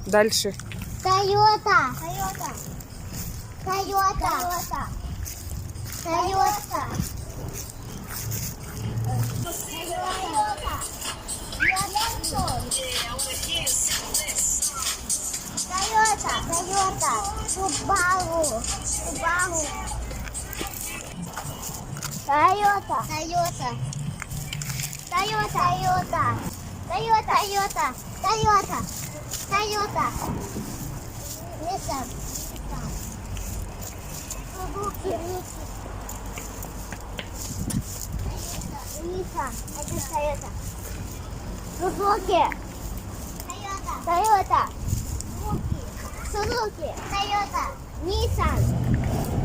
Дальше. Тойота. Тойота. Тойота. Тойота. Субару. Тойота. Nissan. Suzuki. Nissan. Это Toyota. Suzuki. Toyota. Suzuki. Toyota. Nissan.